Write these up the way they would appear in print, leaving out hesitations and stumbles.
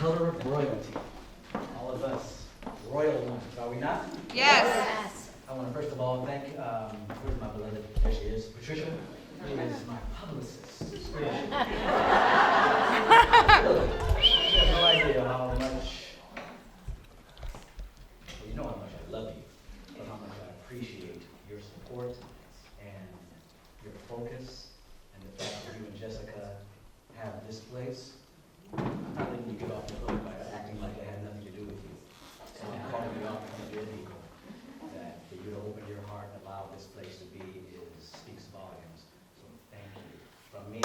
color of royalty. All of us royal ones, are we not? Yes. I want to first of all thank, where's my beloved? There she is, Patricia, who is my publicist. She has no idea how much, well, you know how much I love you, but how much I appreciate your support and your focus and the fact that you and Jessica have this place. I'm not letting you get off the hook by acting like it had nothing to do with you. So I'm calling you out from your people. That for you to open your heart and allow this place to be speaks volumes. So thank you. From me.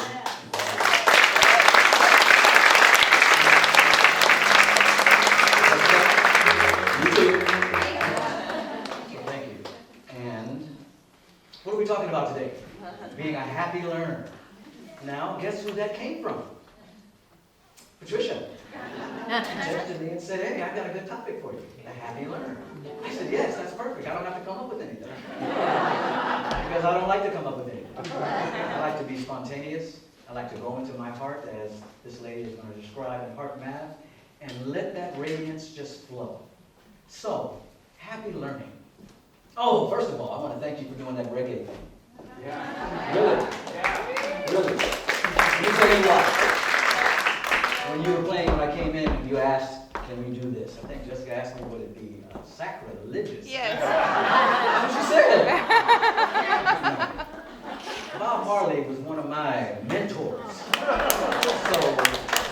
You too. So thank you. And what are we talking about today? Being a happy learner. Now, guess who that came from? Patricia. She texted me and said, hey, I've got a good topic for you, a happy learner. I said, yes, that's perfect. I don't have to come up with anything. Because I don't like to come up with anything. I like to be spontaneous. I like to go into my heart, as this lady is going to describe in heart math, and let that radiance just flow. So, happy learning. Oh, first of all, I want to thank you for doing that reggae thing. Yeah. Really? Yeah. Really. Let me tell you what. When you were playing, when I came in, you asked, can we do this? I think Jessica asked me, would it be sacrilegious? Yes. That's what she said. Bob Marley was one of my mentors. So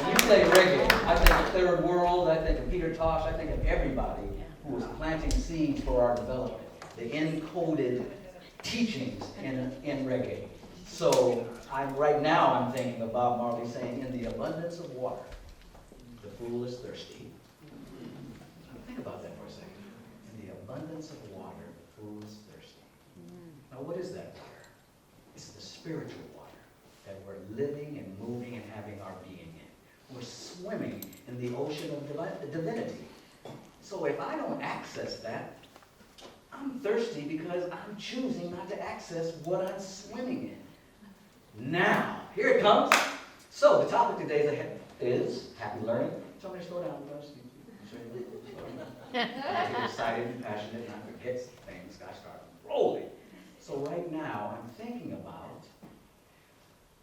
when you play reggae, I think of Third World, I think of Peter Tosh, I think of everybody who was planting seeds for our development. The encoded teachings in reggae. So right now I'm thinking of Bob Marley saying, in the abundance of water, the fool is thirsty. Think about that for a second. In the abundance of water, the fool is thirsty. Now what is that water? It's the spiritual water that we're living and moving and having our being in. We're swimming in the ocean of divinity. So if I don't access that, I'm thirsty because I'm choosing not to access what I'm swimming in. Now, here it comes. So the topic today is happy learning. Somebody slow down, please. I get excited and passionate and I forget things. I start rolling. So right now, I'm thinking about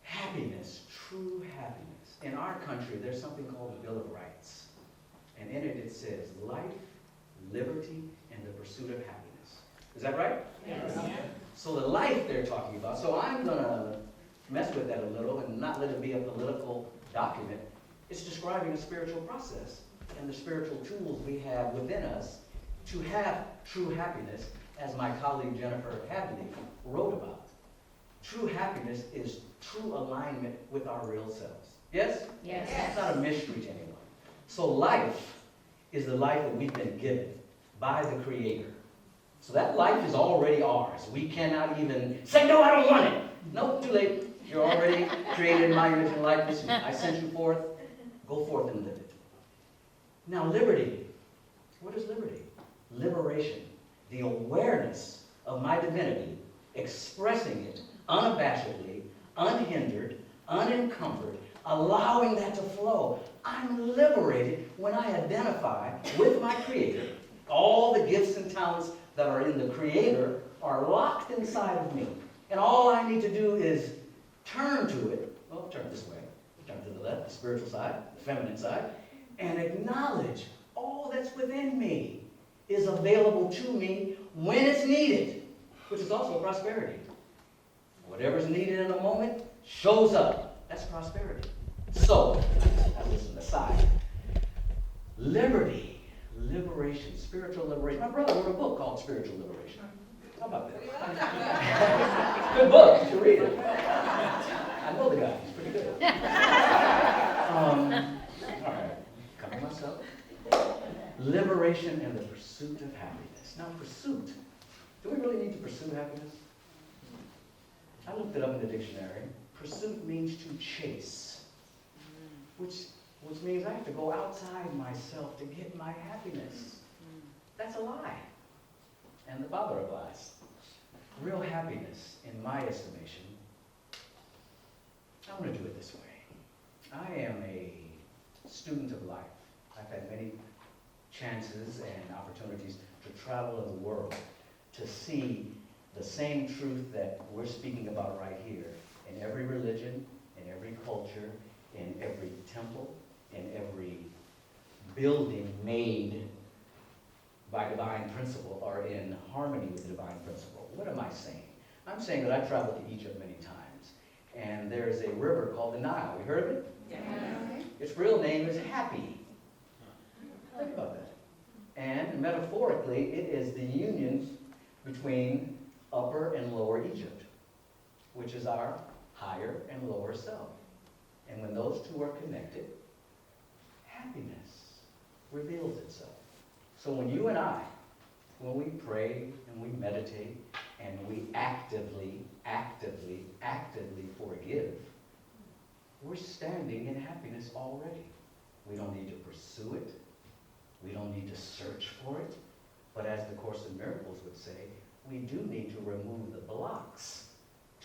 happiness, true happiness. In our country, there's something called the Bill of Rights. And in it, it says life, liberty, and the pursuit of happiness. Is that right? Yes. So the life they're talking about. So I'm going to mess with that a little and not let it be a political document. It's describing a spiritual process and the spiritual tools we have within us to have true happiness, as my colleague Jennifer Hadley wrote about. True happiness is true alignment with our real selves. Yes? Yes. It's not a mystery to anyone. So life is the life that we've been given by the Creator. So that life is already ours. We cannot even say, no, I don't want it. Nope, too late. You're already created in my image and likeness. I sent you forth. Go forth and live it. Now, liberty. What is liberty? Liberation. The awareness of my divinity, expressing it unabashedly, unhindered, unencumbered, allowing that to flow. I'm liberated when I identify with my Creator. All the gifts and talents that are in the Creator are locked inside of me. And all I need to do is turn to it. Well, turn this way. Turn to the left, the spiritual side, the feminine side, and acknowledge all that's within me is available to me when it's needed, which is also prosperity. Whatever's needed in a moment shows up. That's prosperity. So, now listen aside. Liberty, liberation, spiritual liberation. My brother wrote a book called Spiritual Liberation. How about that? Good book. You should read it. I know the guy. He's pretty good. All right. Cover myself. Liberation and the pursuit of happiness. Now, pursuit. Do we really need to pursue happiness? I looked it up in the dictionary. Pursuit means to chase, which means I have to go outside myself to get my happiness. That's a lie. And the father of lies. Real happiness, in my estimation, I'm going to do it this way. I am a student of life. had many chances and opportunities to travel in the world to see the same truth that we're speaking about right here in every religion, in every culture, in every temple, in every building made by divine principle or in harmony with the divine principle. What am I saying? I'm saying that I traveled to Egypt many times, and there's a river called the Nile. You heard of it? Yeah. Its real name is Happy. Think about that. And metaphorically, it is the union between Upper and Lower Egypt, which is our higher and lower self. And when those two are connected, happiness reveals itself. So when you and I, when we pray and we meditate and we actively forgive, we're standing in happiness already. We don't need to pursue it. We don't need to search for it. But as the Course in Miracles would say, we do need to remove the blocks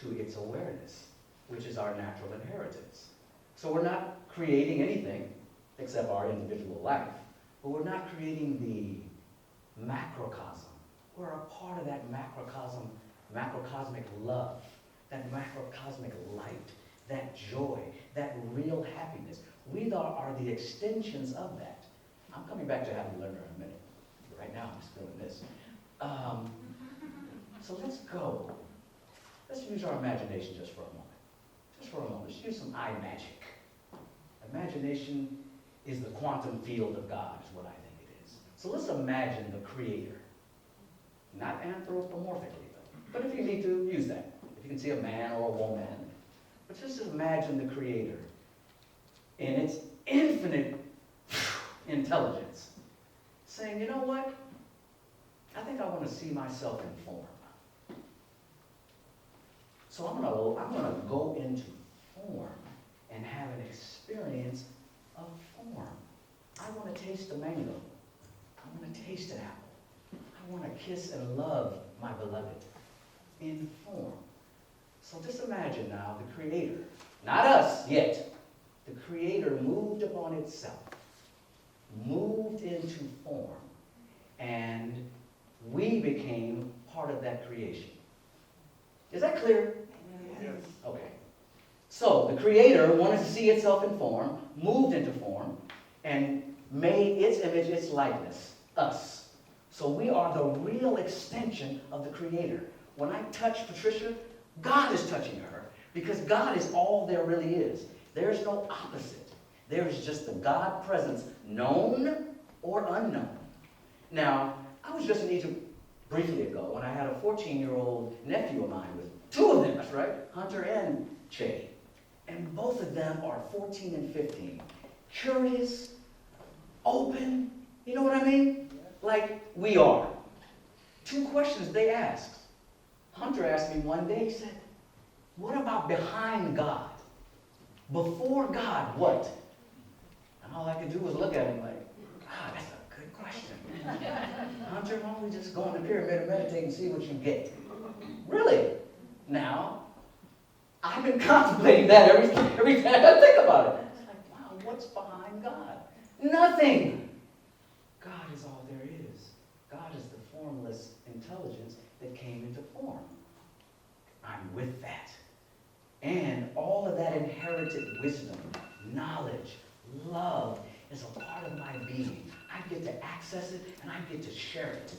to its awareness, which is our natural inheritance. So we're not creating anything except our individual life, but we're not creating the macrocosm. We're a part of that macrocosmic love, that macrocosmic light, that joy, that real happiness. We are the extensions of that. I'm coming back to Happy Learner in a minute. Right now, I'm just doing this. So let's go. Let's use our imagination just for a moment. Just for a moment. Let's use some eye magic. Imagination is the quantum field of God, is what I think it is. So let's imagine the Creator. Not anthropomorphically, but if you need to, use that. If you can see a man or a woman. But just imagine the Creator in its infinite intelligence, saying, you know what? I think I want to see myself in form. So I'm going to go into form and have an experience of form. I want to taste the mango. I want to taste an apple. I want to kiss and love my beloved in form. So just imagine now the Creator, not us yet, the Creator moved upon itself, moved into form, and we became part of that creation. Is that clear? Yes. Okay. So the Creator wanted to see itself in form, moved into form, and made its image, its likeness, us. So we are the real extension of the Creator. When I touch Patricia, God is touching her, because God is all there really is. There's no opposite. There is just the God presence, known or unknown. Now, I was just in Egypt briefly ago when I had a 14-year-old nephew of mine with two of them, that's right, Hunter and Che. And both of them are 14 and 15. Curious, open, you know what I mean? Like we are. Two questions they asked. Hunter asked me one day, he said, what about behind God? Before God, what? And all I could do was look at him like, God, that's a good question. Hunter, why don't we just go in the pyramid and meditate and see what you get? Really? Now, I've been contemplating that every time I think about it. It's like, wow, what's behind God? Nothing. God is all there is. God is the formless intelligence that came into form. I'm with that. And all of that inherited wisdom, knowledge, love is a part of my being. I get to access it and I get to share it.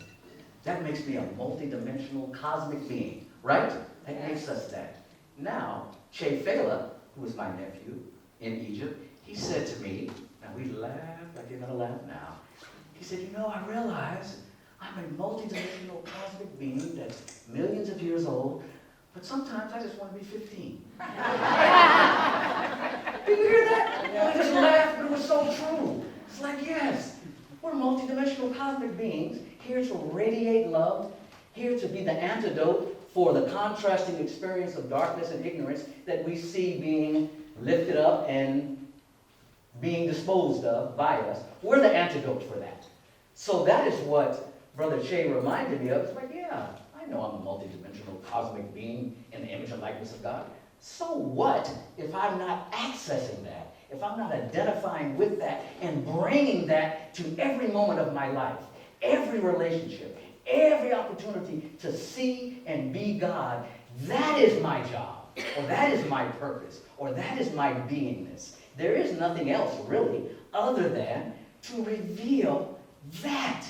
That makes me a multidimensional cosmic being, right? That makes us that. Now, Che Fela, who was my nephew in Egypt, he said to me, now we laughed like you're going to laugh now. He said, you know, I realize I'm a multidimensional cosmic being that's millions of years old, but sometimes I just want to be 15. Did you hear that? I just laughed, but it was so true. It's like, yes, we're multidimensional cosmic beings, here to radiate love, here to be the antidote for the contrasting experience of darkness and ignorance that we see being lifted up and being disposed of by us. We're the antidote for that. So that is what Brother Che reminded me of. It's like, yeah, I know I'm a multidimensional cosmic being in the image and likeness of God. So what if I'm not accessing that if I'm not identifying with that and bringing that to every moment of my life, every relationship, every opportunity to see and be God, that is my job, or that is my purpose, or that is my beingness. There is nothing else really other than to reveal that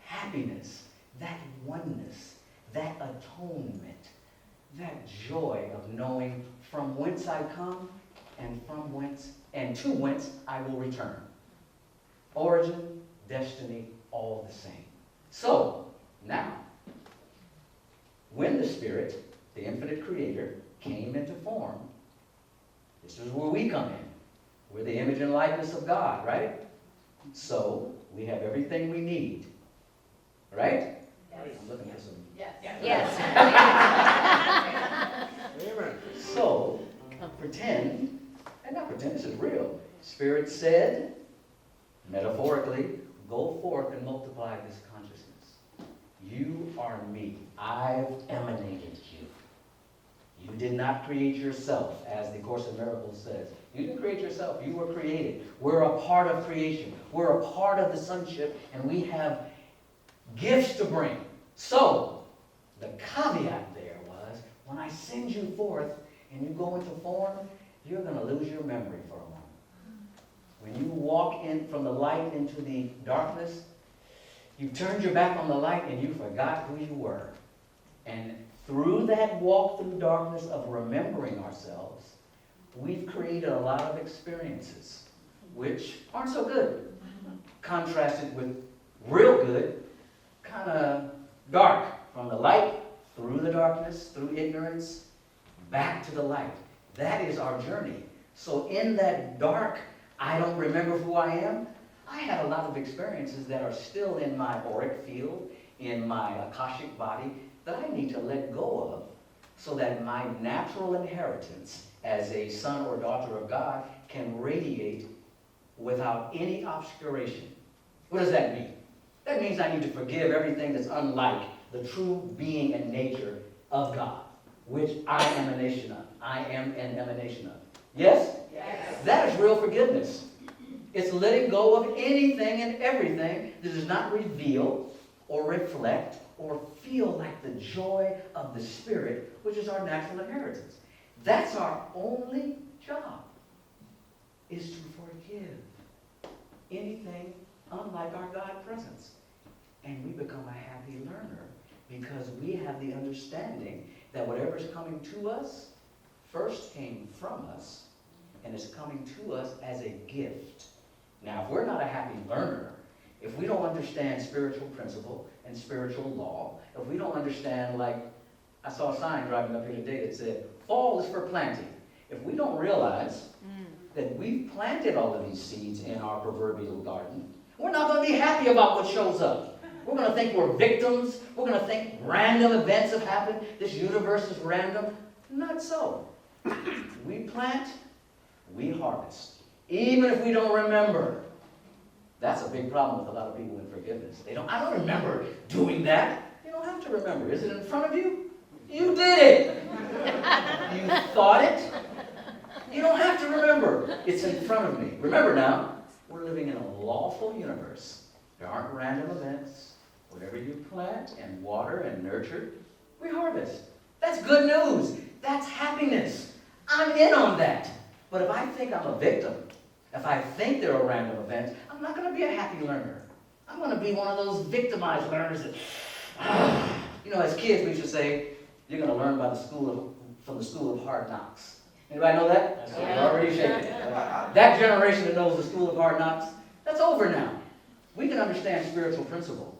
happiness, that oneness, that atonement, that joy of knowing from whence I come and to whence I will return. Origin, destiny, all the same. So, now, when the Spirit, the infinite creator, came into form, this is where we come in. We're the image and likeness of God, right? So, we have everything we need. Right? Yes. I'm looking for some. Yes. Amen. So, pretend, and not pretend, this is real. Spirit said, metaphorically, go forth and multiply this consciousness. You are me. I've emanated you. You did not create yourself, as the Course in Miracles says. You didn't create yourself. You were created. We're a part of creation. We're a part of the sonship, and we have gifts to bring. So, the caveat there was, when I send you forth and you go into form, you're going to lose your memory for a moment. When you walk in from the light into the darkness, you turned your back on the light and you forgot who you were. And through that walk through darkness of remembering ourselves, we've created a lot of experiences which aren't so good. Contrasted with real good, kind of dark. From the light, through the darkness, through ignorance, back to the light. That is our journey. So in that dark, I don't remember who I am, I had a lot of experiences that are still in my auric field, in my Akashic body, that I need to let go of so that my natural inheritance as a son or daughter of God can radiate without any obscuration. What does that mean? That means I need to forgive everything that's unlike the true being and nature of God, which I am an emanation of. I am an emanation of. Yes? Yes. That is real forgiveness. It's letting go of anything and everything that does not reveal or reflect or feel like the joy of the Spirit, which is our natural inheritance. That's our only job, is to forgive anything unlike our God presence. And we become a happy learner because we have the understanding that whatever is coming to us first came from us and is coming to us as a gift. Now, if we're not a happy learner, if we don't understand spiritual principle and spiritual law, if we don't understand, like, I saw a sign driving up here today that said, fall is for planting. If we don't realize that we've planted all of these seeds in our proverbial garden, we're not going to be happy about what shows up. We're going to think we're victims. We're going to think random events have happened. This universe is random. Not so. We plant, we harvest. Even if we don't remember. That's a big problem with a lot of people in forgiveness. I don't remember doing that. You don't have to remember. Is it in front of you? You did it. You thought it. You don't have to remember. It's in front of me. Remember now, we're living in a lawful universe. There aren't random events. Whatever you plant and water and nurture, we harvest. That's good news. That's happiness. I'm in on that. But if I think I'm a victim, if I think there are random events, I'm not going to be a happy learner. I'm going to be one of those victimized learners that, as kids we used to say, you're going to learn from the school of hard knocks. Anybody know that? Yeah. You're already shaking it. That generation that knows the school of hard knocks, that's over now. We can understand spiritual principle.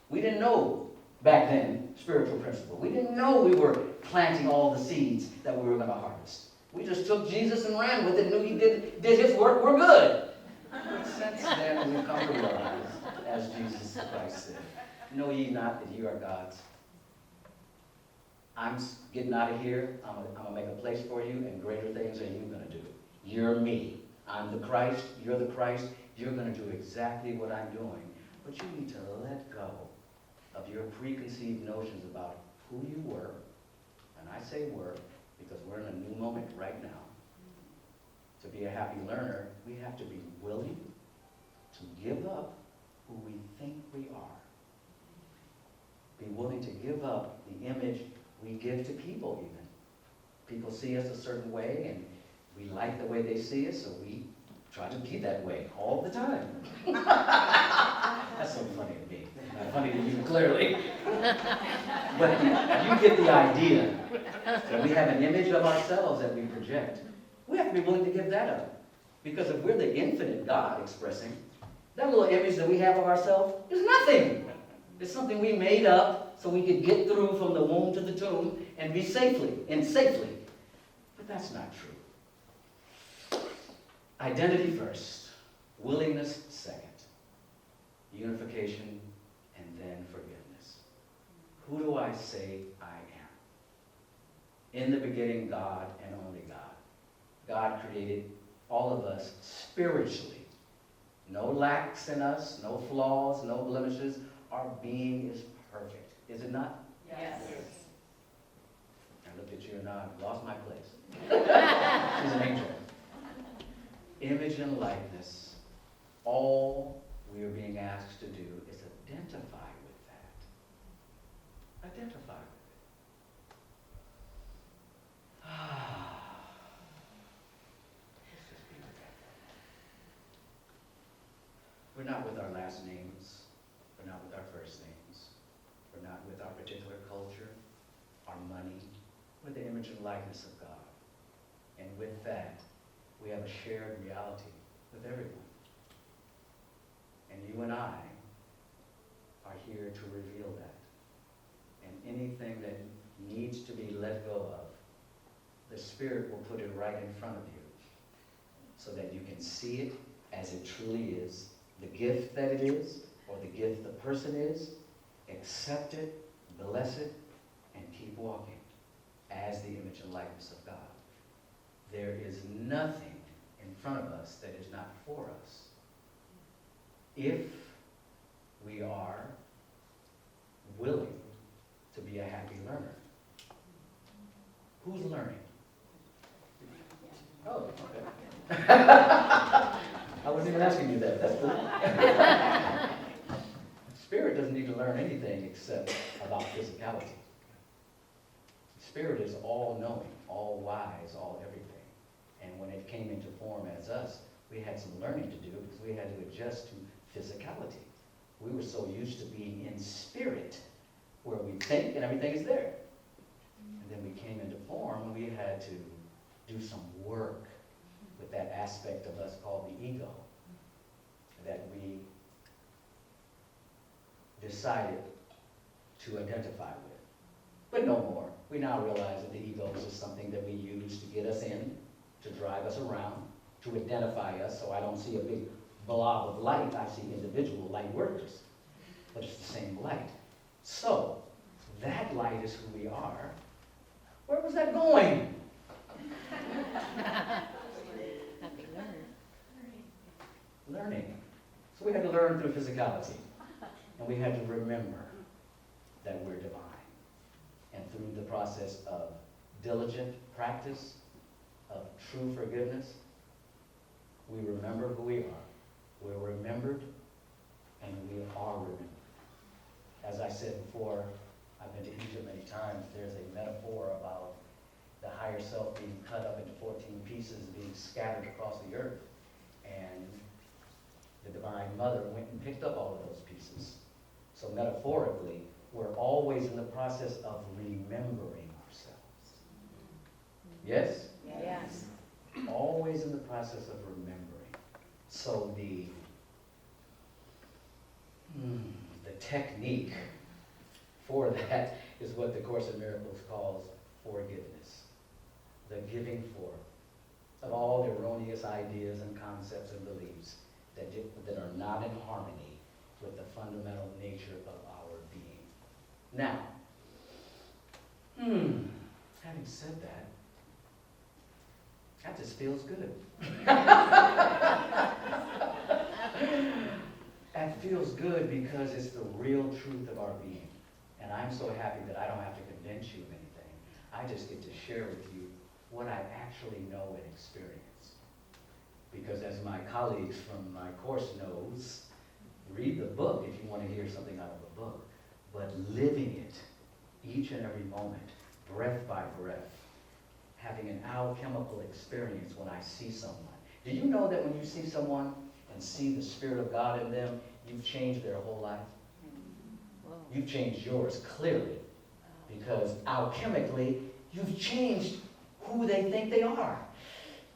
We didn't know back then spiritual principle. We didn't know we were planting all the seeds that we were going to harvest. We just took Jesus and ran with it, knew he did his work, we're good. But since then, we've come to realize, as Jesus Christ said, know ye not that ye are God's. I'm getting out of here. I'm going to make a place for you, and greater things are you going to do. You're me. I'm the Christ. You're the Christ. You're going to do exactly what I'm doing. But you need to let go of your preconceived notions about who you were. And I say were because we're in a new moment right now. To be a happy learner, we have to be willing to give up who we think we are. Be willing to give up the image we give to people even. People see us a certain way, and we like the way they see us, so we try to be that way all the time. That's so funny to me. Not funny to you, clearly. But you get the idea. That we have an image of ourselves that we project. We have to be willing to give that up. Because if we're the infinite God expressing, that little image that we have of ourselves is nothing. It's something we made up so we could get through from the womb to the tomb and be safely. But that's not true. Identity first, willingness second, unification, and then forgiveness. Who do I say I am? In the beginning, God and only God. God created all of us spiritually. No lacks in us, no flaws, no blemishes. Our being is perfect. Is it not? Yes. I looked at you and I lost my place. She's an angel. Image and likeness. All we are being asked to do is identify with that. Identify with it. Let's just be with that. We're not with our last names. We're not with our first names. We're not with our particular culture, our money. We're the image and likeness of God. And with that, we have a shared reality with everyone. And you and I are here to reveal that. And anything that needs to be let go of, the Spirit will put it right in front of you so that you can see it as it truly is, the gift that it is, or the gift the person is, accept it, bless it, and keep walking as the image and likeness of God. There is nothing in front of us that is not for us. If we are willing to be a happy learner. Who's learning? Oh, okay. I wasn't even asking you that. That's good. Spirit doesn't need to learn anything except about physicality. Spirit is all-knowing, all-wise, all everything. And when it came into form as us, we had some learning to do because we had to adjust to physicality. We were so used to being in spirit, where we think and everything is there. And then we came into form and we had to do some work with that aspect of us called the ego that we decided to identify with. But no more. We now realize that the ego is just something that we use to get us in, to drive us around, to identify us, so I don't see a big blob of light. I see individual light workers. But it's the same light. So, that light is who we are. Where was that going? Happy learner. Learning. So we had to learn through physicality. And we had to remember that we're divine. And through the process of diligent practice, of true forgiveness, we remember who we are. We're remembered, and we are remembered. As I said before, I've been to Egypt many times. There's a metaphor about the higher self being cut up into 14 pieces, being scattered across the earth. And the Divine Mother went and picked up all of those pieces. So metaphorically, we're always in the process of remembering ourselves. Yes? Yes. Always in the process of remembering. So the technique for that is what the Course in Miracles calls forgiveness. The giving forth of all the erroneous ideas and concepts and beliefs that are not in harmony with the fundamental nature of our being. Now, having said that just feels good. That feels good because it's the real truth of our being. And I'm so happy that I don't have to convince you of anything. I just get to share with you what I actually know and experience. Because as my colleagues from my course knows, read the book if you want to hear something out of the book, but living it each and every moment, breath by breath, having an alchemical experience when I see someone. Do you know that when you see someone and see the Spirit of God in them, you've changed their whole life? Whoa. You've changed yours clearly, because alchemically, you've changed who they think they are.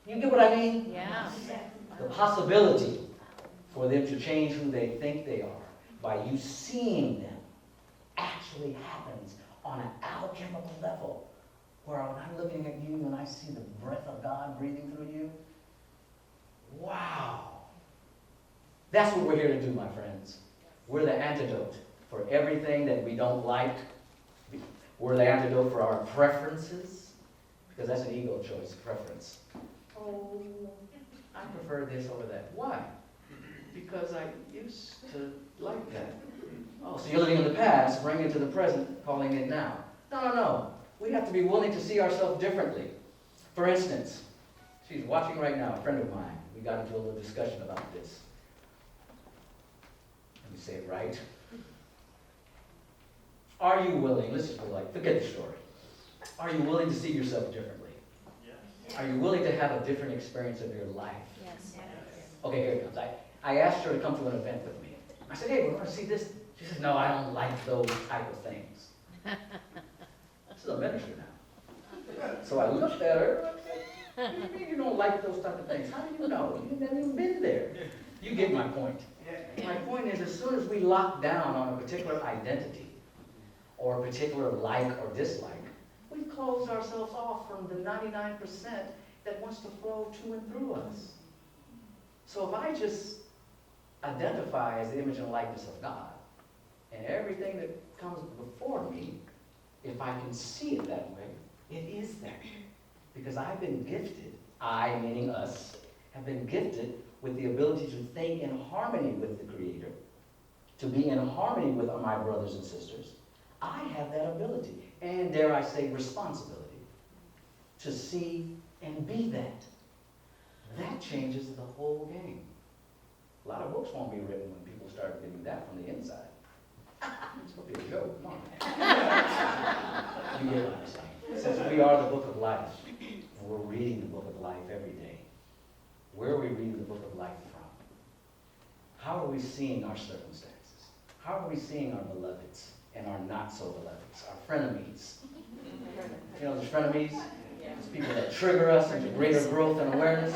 You get what I mean? Yeah. The possibility for them to change who they think they are by you seeing them actually happens on an alchemical level, where when I'm looking at you and I see the breath of God breathing through you, wow. That's what we're here to do, my friends. We're the antidote for everything that we don't like. We're the antidote for our preferences, because that's an ego choice, preference. Oh, I prefer this over that. Why? Because I used to like that. Oh, so you're living in the past, bringing it to the present, calling it now. No. We have to be willing to see ourselves differently. For instance, she's watching right now, a friend of mine. We got into a little discussion about this. Let me say it right. Are you willing, let's just go forget the story. Are you willing to see yourself differently? Yes. Are you willing to have a different experience of your life? Yes. Okay, here it comes. I asked her to come to an event with me. I said, hey, we're going to see this. She says, no, I don't like those type of things. This is a minister now. So I looked at her. What do you mean you don't like those type of things? How do you know? You've never even been there. You get my point. My point is, as soon as we lock down on a particular identity or a particular like or dislike, we've closed ourselves off from the 99% that wants to flow to and through us. So if I just identify as the image and likeness of God, and everything that comes before me, if I can see it that way, it is there. Because I've been gifted, I, meaning us, have been gifted with the ability to think in harmony with the Creator, to be in harmony with my brothers and sisters. I have that ability, and dare I say responsibility, to see and be that. That changes the whole game. A lot of books won't be written when people start getting that from the inside. It's going to be a joke, come on. You get what I'm saying. Since we are the book of life, and we're reading the book of life every day, where are we reading the book of life from? How are we seeing our circumstances? How are we seeing our beloveds and our not-so-beloveds, our frenemies? You know, the frenemies? It's people that trigger us into greater growth and awareness.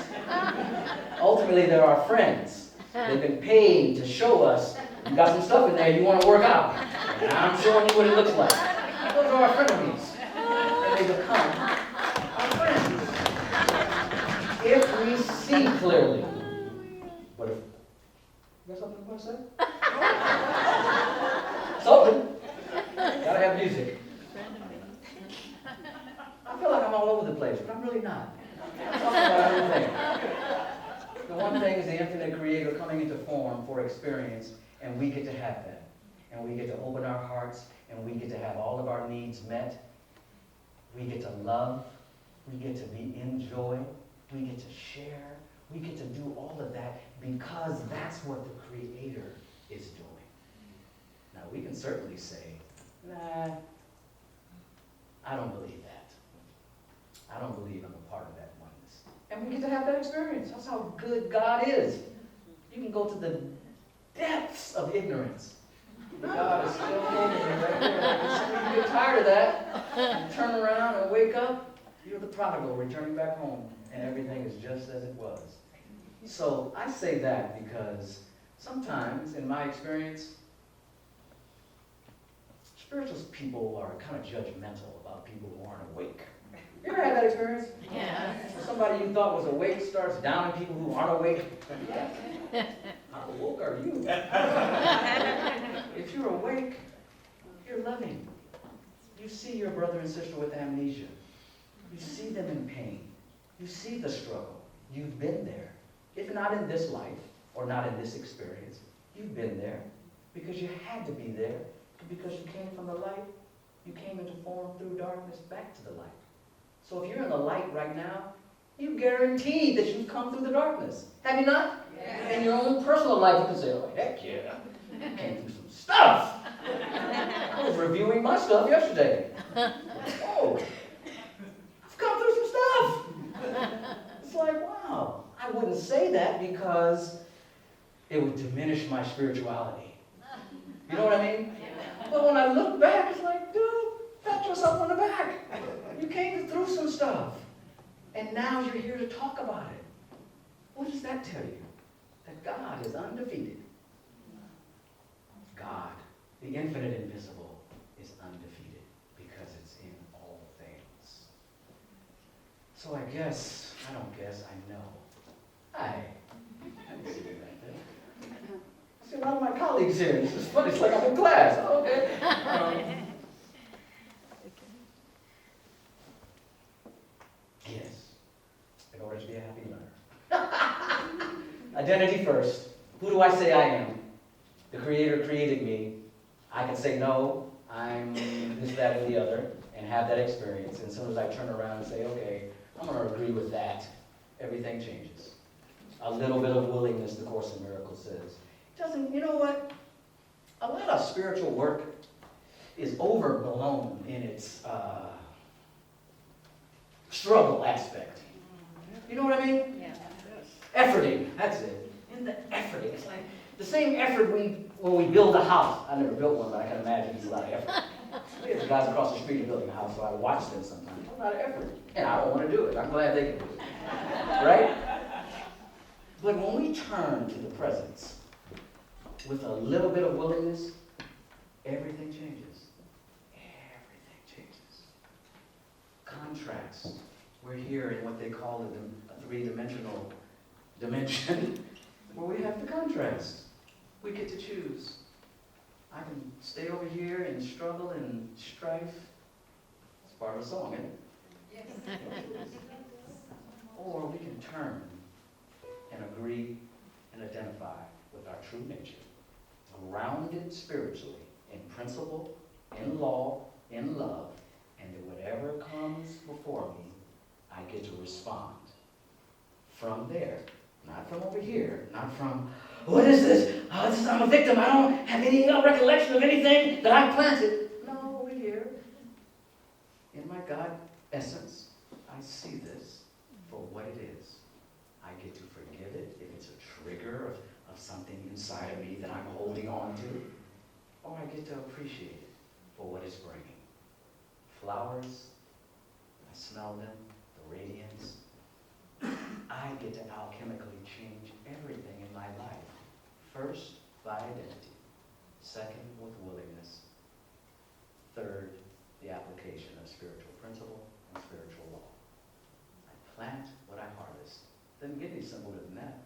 Ultimately, they're our friends. They've been paid to show us, you got some stuff in there you want to work out. And I'm showing you what it looks like. Those are our frenemies. And they become our friends. If we see clearly. But if, you got something you want to say? Something. Gotta have music. I feel like I'm all over the place, but I'm really not. I'm talking about everything. The one thing is the infinite Creator coming into form for experience, and we get to have that. And we get to open our hearts, and we get to have all of our needs met. We get to love. We get to be in joy. We get to share. We get to do all of that because that's what the Creator is doing. Now, we can certainly say, nah, I don't believe that. I don't believe I'm a part of that oneness. And we get to have that experience. That's how good God is. You can go to the depths of ignorance. God is still holding you right there. As soon as you get tired of that, you turn around and wake up, you're the prodigal returning back home, and everything is just as it was. So I say that because sometimes, in my experience, spiritual people are kind of judgmental about people who aren't awake. You ever had that experience? Yeah. Somebody you thought was awake starts downing people who aren't awake. How woke are you? If you're awake, you're loving. You see your brother and sister with amnesia. You see them in pain. You see the struggle. You've been there. If not in this life or not in this experience, you've been there because you had to be there because you came from the light. You came into form through darkness back to the light. So if you're in the light right now, You guaranteed that you've come through the darkness. Have you not? In your own personal life, you can say, oh, heck yeah, I came through some stuff. I was reviewing my stuff yesterday. Oh, I've come through some stuff. It's like, wow. I wouldn't say that because it would diminish my spirituality. You know what I mean? But when I look back, it's like, dude, pat yourself on the back. You came through some stuff. And now you're here to talk about it. What does that tell you? That God is undefeated. God, the infinite invisible, is undefeated because it's in all things. So I know. I didn't see you right there. I see a lot of my colleagues here. This is funny. It's like I'm in class. Oh, okay. Yes. In order to be a happy learner. Identity first. Who do I say I am? The Creator created me. I can say no, I'm this, that, and the other, and have that experience. And as soon as I turn around and say, okay, I'm going to agree with that, everything changes. A little bit of willingness, the Course in Miracles says. You know what? A lot of spiritual work is overblown in its struggle aspect. You know what I mean? Yeah. Efforting, that's it. In the efforting. It's like the same effort when we build a house. I never built one, but I can imagine it's a lot of effort. There's guys across the street building a house, so I watch them sometimes. It's a lot of effort. And I don't want to do it. I'm glad they can do it. Right? But when we turn to the presence with a little bit of willingness, everything changes. Everything changes. Contrasts. We're here in what they call a three-dimensional dimension where we have the contrast. We get to choose. I can stay over here and struggle and strife. It's part of the song, isn't it? Yes. Or we can turn and agree and identify with our true nature, grounded spiritually in principle, in law, in love, and that whatever comes before me, I get to respond from there, not from over here, not from, what is this? I'm a victim. I don't have any recollection of anything that I planted. No, over here, in my God essence, I see this for what it is. I get to forgive it if it's a trigger of something inside of me that I'm holding on to, or I get to appreciate it for what it's bringing. Flowers, I smell them, the radiance. I get to alchemically change everything in my life. First, by identity. Second, with willingness. Third, the application of spiritual principle and spiritual law. I plant what I harvest. Doesn't get any simpler than that.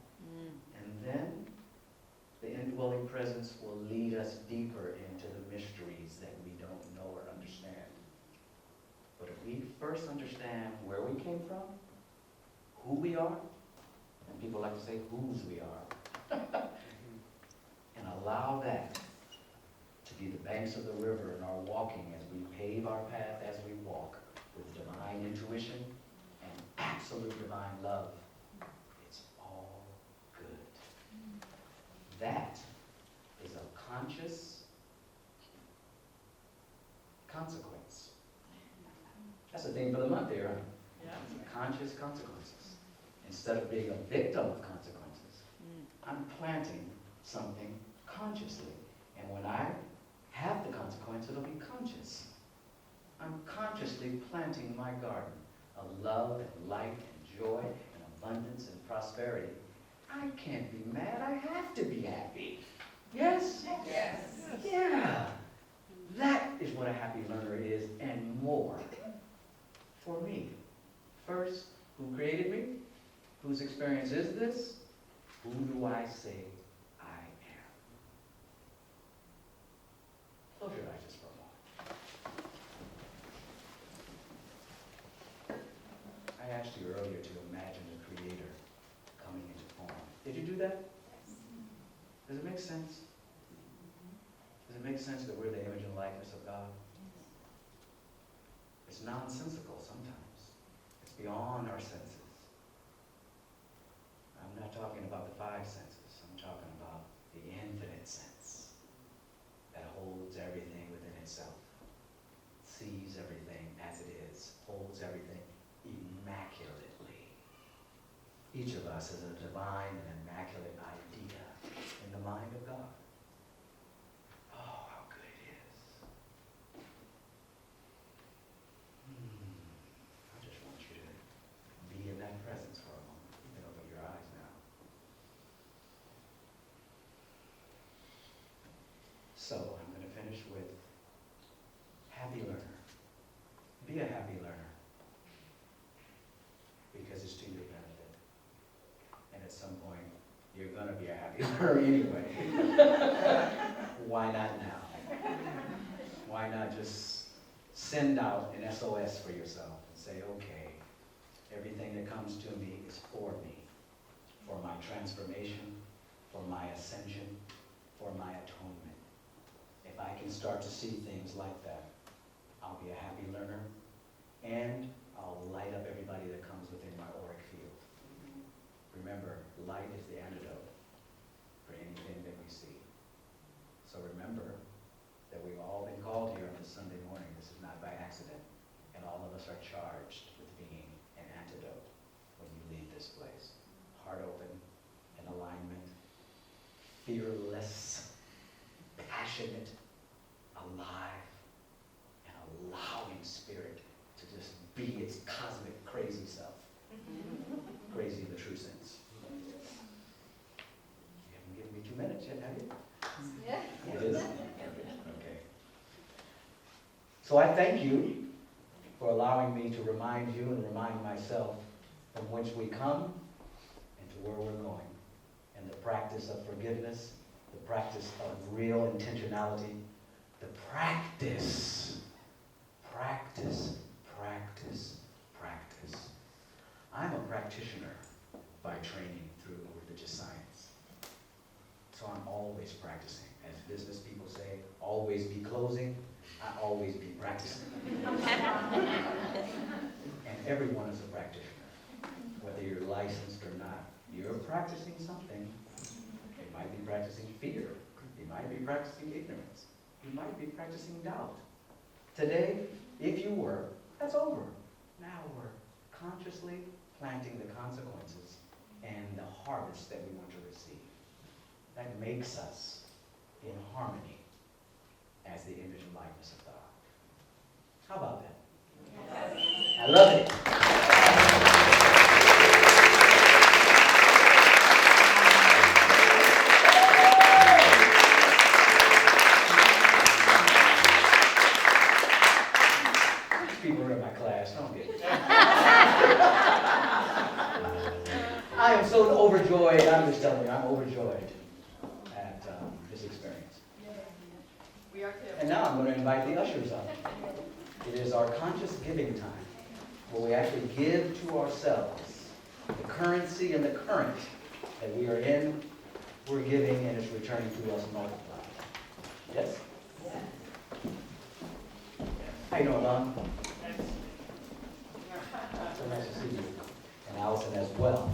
And then the indwelling presence will lead us deeper into the mysteries that we don't know or understand. But if we first understand where we came from, who we are, and people like to say whose we are, and allow that to be the banks of the river in our walking as we pave our path as we walk with divine intuition and absolute divine love, it's all good. That is a conscious consequence. That's the theme for the month here, right? Yeah. Conscious consequences. Instead of being a victim of consequences, I'm planting something consciously. And when I have the consequence, it'll be conscious. I'm consciously planting my garden of love and light and joy and abundance and prosperity. I can't be mad. I have to be happy. Yes? Yes. Yeah. That is what a happy learner is, and more. For me. First, who created me? Whose experience is this? Who do I say I am? Close your eyes just for a moment. I asked you earlier to imagine the Creator coming into form. Did you do that? Does it make sense? Does it make sense that we're the image and likeness of God? It's nonsensical sometimes. It's beyond our senses. not talking about the five senses. I'm talking about the infinite sense that holds everything within itself, sees everything as it is, holds everything immaculately. Each of us is a divine and immaculate idea in the mind of God. Oh, how good it is. I just want you to be in that presence for a moment. You can open your eyes now. So, I'm going to finish with happy learner. Be a happy learner. Because it's to your benefit. And at some point, you're going to be a happy learner anyway. Why not now? Why not just send out an SOS for yourself and say, okay, everything that comes to me is for me, for my transformation, for my ascension, for my atonement. If I can start to see things like that, I'll be a happy learner, and I'll light up everybody that comes within my auric field. Remember, light is the antidote for anything that we see. So remember that we've all been called here on this Sunday morning. This is not by accident. And all of us are charged with being an antidote when you leave this place. Heart open, in alignment, fearless, passionate, alive, and allowing spirit to just be its cosmic crazy self. Crazy in the true sense. You haven't given me 2 minutes yet, have you? Yeah. It is? Okay. So I thank you for allowing me to remind you and remind myself from whence we come and to where we're going. And the practice of forgiveness, the practice of real intentionality, the practice. I'm a practitioner by training through religious science. So I'm always practicing. As business people say, always be closing, I always be practicing. And everyone is a practitioner. Whether you're licensed or not, you're practicing something. You might be practicing fear. You might be practicing ignorance. You might be practicing doubt. Today, if you were, that's over. Now we're consciously planting the consequences and the harvest that we want to receive. That makes us in harmony as the image and likeness of God. How about that? Yes. I love it. People are in my class, don't get it. I am so overjoyed. I'm just telling you, I'm overjoyed at this experience. We are too. And now I'm going to invite the ushers up. It is our conscious giving time, where we actually give to ourselves the currency and the current that we are in. We're giving, and it's returning to us multiplied. Yes? How you doing, Lon? So nice to see you. And Allison as well.